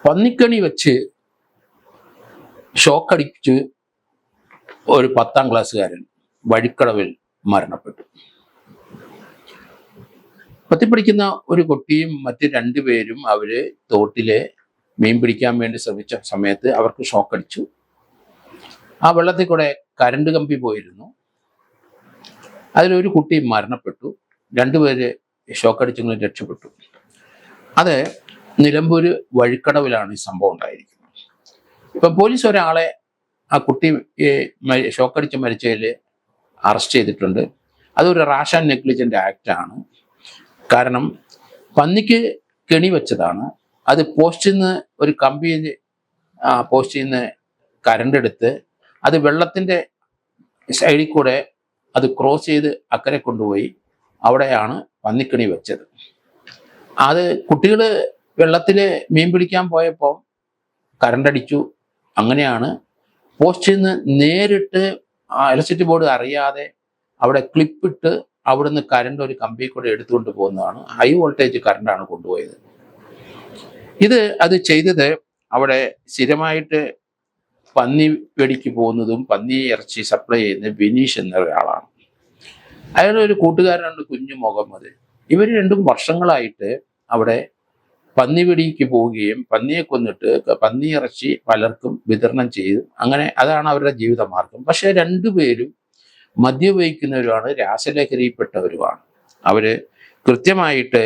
പന്നിക്കണി വെച്ച് ഷോക്കടിച്ച് ഒരു 10ാം ക്ലാസ്സുകാരൻ വഴിക്കടവിൽ മരണപ്പെട്ടു. 10ൽ പഠിക്കുന്ന ഒരു കുട്ടിയും മറ്റ് 2 പേരും അവര് തോട്ടിലെ മീൻ പിടിക്കാൻ വേണ്ടി ശ്രമിച്ച സമയത്ത് അവർക്ക് ഷോക്കടിച്ചു. ആ വെള്ളത്തിൽ കൂടെ കരണ്ട് കമ്പി പോയിരുന്നു. അതിലൊരു കുട്ടി മരണപ്പെട്ടു, 2 പേര് ഷോക്കടിച്ചെങ്കിലും രക്ഷപ്പെട്ടു. അത് നിലമ്പൂര് വഴിക്കടവിലാണ് ഈ സംഭവം ഉണ്ടായിരിക്കുന്നത്. ഇപ്പം പോലീസ് ഒരാളെ ആ കുട്ടി ഷോക്കടിച്ച് മരിച്ചതിൽ അറസ്റ്റ് ചെയ്തിട്ടുണ്ട്. അതൊരു റാഷ് ആൻഡ് നെഗ്ലിജന്റ് ആക്ട് ആണ്. കാരണം പന്നിക്ക് കെണി വെച്ചതാണ്. അത് പോസ്റ്റിൽ നിന്ന് ഒരു കമ്പി പോസ്റ്റിൽ നിന്ന് കരണ്ട് എടുത്ത് അത് വെള്ളത്തിൻ്റെ സൈഡിൽ കൂടെ അത് ക്രോസ് ചെയ്ത് അക്കരെ കൊണ്ടുപോയി അവിടെയാണ് പന്നിക്കണി വെച്ചത്. അത് കുട്ടികൾ വെള്ളത്തിൽ മീൻ പിടിക്കാൻ പോയപ്പോൾ കരണ്ടടിച്ചു. അങ്ങനെയാണ് പോസ്റ്റിൽ നിന്ന് നേരിട്ട് ഇലക്ട്രിസിറ്റി ബോർഡ് അറിയാതെ അവിടെ ക്ലിപ്പിട്ട് അവിടുന്ന് കരണ്ട് ഒരു കമ്പി കൂടെ എടുത്തുകൊണ്ട് പോകുന്നതാണ്. ഹൈ വോൾട്ടേജ് കരണ്ടാണ് കൊണ്ടുപോയത്. അത് ചെയ്തത് അവിടെ സ്ഥിരമായിട്ട് പന്നി പേടിക്ക് പോകുന്നതും പന്നി ഇറച്ചി സപ്ലൈ ചെയ്യുന്ന ബിനീഷ് എന്ന ഒരാളാണ്. അയാളുടെ ഒരു കൂട്ടുകാരനുണ്ട്, കുഞ്ഞു മുഹമ്മദ്. ഇവർ 2 വർഷങ്ങളായിട്ട് അവിടെ പന്നി പിടിക്ക് പോവുകയും പന്നിയെ കൊന്നിട്ട് പന്നി ഇറച്ചി പലർക്കും വിതരണം ചെയ്തു. അങ്ങനെ അതാണ് അവരുടെ ജീവിതമാർഗം. പക്ഷെ 2 പേരും മദ്യപിക്കുന്നവരുമാണ്, രാസലഹരിയിൽപ്പെട്ടവരുമാണ്. അവര് കൃത്യമായിട്ട്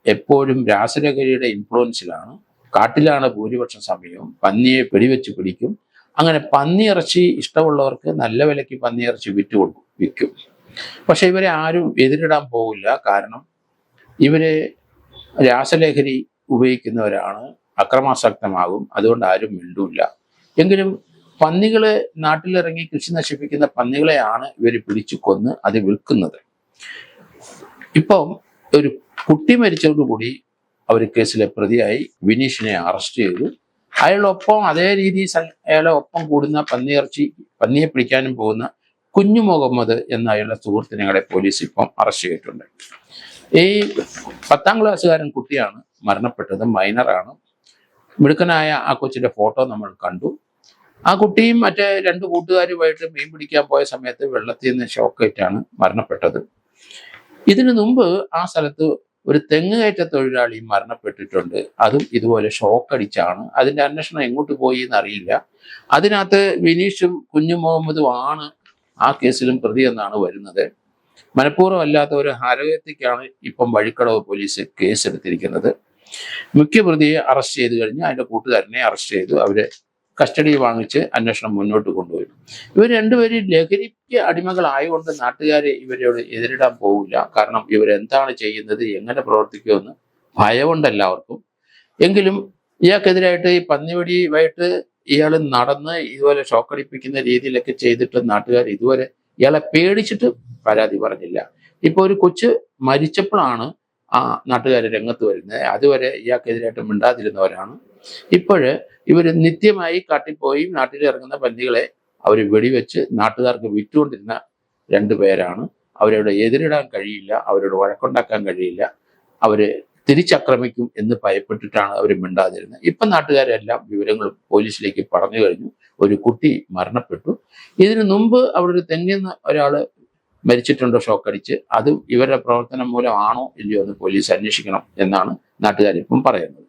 എപ്പോഴും രാസലഹരിയുടെ ഇൻഫ്ലുവൻസിലാണ്. കാട്ടിലാണ് ഭൂരിപക്ഷം സമയവും. പന്നിയെ വെടിവെച്ച് പിടിക്കും. അങ്ങനെ പന്നിയിറച്ചി ഇഷ്ടമുള്ളവർക്ക് നല്ല വിലയ്ക്ക് പന്നിയിറച്ചി വിൽക്കും. പക്ഷെ ഇവരെ ആരും എതിരിടാൻ പോകില്ല. കാരണം ഇവര് രാസലഹരി ഉപയോഗിക്കുന്നവരാണ്, അക്രമാസക്തമാകും. അതുകൊണ്ട് ആരും മിണ്ടൂല്ല. എങ്കിലും പന്നികളെ നാട്ടിലിറങ്ങി കൃഷി നശിപ്പിക്കുന്ന പന്നികളെയാണ് ഇവർ പിടിച്ചു കൊന്ന് അത് വിൽക്കുന്നത്. ഇപ്പം ഒരു കുട്ടി മരിച്ചതോടുകൂടി അവർ കേസിലെ പ്രതിയായി വിനീഷിനെ അറസ്റ്റ് ചെയ്തു. അയാളൊപ്പം അതേ രീതിയിൽ അയാളെ ഒപ്പം കൂടുന്ന പന്നിയെ പിടിക്കാനും പോകുന്ന കുഞ്ഞു മുഹമ്മദ് എന്ന അയാളുടെ സുഹൃത്തിനെ പോലീസ് ഇപ്പം അറസ്റ്റ് ചെയ്തിട്ടുണ്ട്. ഈ 10ാം ക്ലാസ്സുകാരൻ കുട്ടിയാണ് മരണപ്പെട്ടത്, മൈനറാണ്. മിടുക്കനായ ആ കൊച്ചിന്റെ ഫോട്ടോ നമ്മൾ കണ്ടു. ആ കുട്ടിയും മറ്റേ 2 കൂട്ടുകാരുമായിട്ട് മീൻ പിടിക്കാൻ പോയ സമയത്ത് വെള്ളത്തിൽ നിന്ന് ഷോക്കേറ്റാണ് മരണപ്പെട്ടത്. ഇതിനു മുമ്പ് ആ സ്ഥലത്ത് ഒരു തെങ്ങ് കയറ്റ തൊഴിലാളി മരണപ്പെട്ടിട്ടുണ്ട്. അതും ഇതുപോലെ ഷോക്കടിച്ചാണ്. അതിന്റെ അന്വേഷണം എങ്ങോട്ട് പോയി എന്നറിയില്ല. അതിനകത്ത് വിനീഷും കുഞ്ഞു മുഹമ്മദും ആണ് ആ കേസിലും പ്രതി എന്നാണ് വരുന്നത്. മനഃപൂർവ്വം അല്ലാത്ത ഒരു ഹരകത്തിക്കാണ് ഇപ്പം വഴിക്കടവ് പോലീസ് കേസെടുത്തിരിക്കുന്നത്. മുഖ്യപ്രതിയെ അറസ്റ്റ് ചെയ്ത് കഴിഞ്ഞ് അതിന്റെ കൂട്ടുകാരനെ അറസ്റ്റ് ചെയ്തു. അവരെ കസ്റ്റഡി വാങ്ങിച്ച് അന്വേഷണം മുന്നോട്ട് കൊണ്ടുപോയി. ഇവർ 2 പേരും ലഹരിക്ക് അടിമകളായതുകൊണ്ട് നാട്ടുകാരെ ഇവരോട് എതിരിടാൻ പോവില്ല. കാരണം ഇവരെന്താണ് ചെയ്യുന്നത്, എങ്ങനെ പ്രവർത്തിക്കുമെന്ന് ഭയമുണ്ട് എല്ലാവർക്കും. എങ്കിലും ഇയാൾക്കെതിരായിട്ട് ഈ പന്നിവടിയുമായിട്ട് ഇയാൾ നടന്ന് ഇതുപോലെ ഷോക്കടിപ്പിക്കുന്ന രീതിയിലൊക്കെ ചെയ്തിട്ട് നാട്ടുകാർ ഇതുവരെ ഇയാളെ പേടിച്ചിട്ട് പരാതി പറഞ്ഞില്ല. ഇപ്പൊ ഒരു കൊച്ച് മരിച്ചപ്പോഴാണ് ആ നാട്ടുകാർ രംഗത്ത് വരുന്നത്. അതുവരെ ഇയാൾക്കെതിരായിട്ട് മിണ്ടാതിരുന്നവരാണ്. ഇപ്പോഴ് ഇവർ നിത്യമായി കാട്ടിപ്പോയി നാട്ടിൽ ഇറങ്ങുന്ന പന്നികളെ അവർ വെടിവെച്ച് നാട്ടുകാർക്ക് വിറ്റുകൊണ്ടിരുന്ന 2 പേരാണ്. അവരോട് എതിരിടാൻ കഴിയില്ല, അവരോട് വഴക്കുണ്ടാക്കാൻ കഴിയില്ല. അവര് തിരിച്ചാക്രമിക്കും എന്ന് ഭയപ്പെട്ടിട്ടാണ് അവർ മിണ്ടാതിരുന്നത്. ഇപ്പം നാട്ടുകാരെല്ലാം വിവരങ്ങൾ പോലീസിലേക്ക് പറഞ്ഞു കഴിഞ്ഞു. ഒരു കുട്ടി മരണപ്പെട്ടു. ഇതിനു മുമ്പ് അവിടെ ഒരു തെങ്ങിൽ നിന്ന് ഒരാള് മരിച്ചിട്ടുണ്ടോ ഷോക്കടിച്ച്. അതും ഇവരുടെ പ്രവർത്തനം മൂലമാണോ ഇല്ലയോ എന്ന് പോലീസ് അന്വേഷിക്കണം എന്നാണ് നാട്ടുകാരിപ്പം പറയുന്നത്.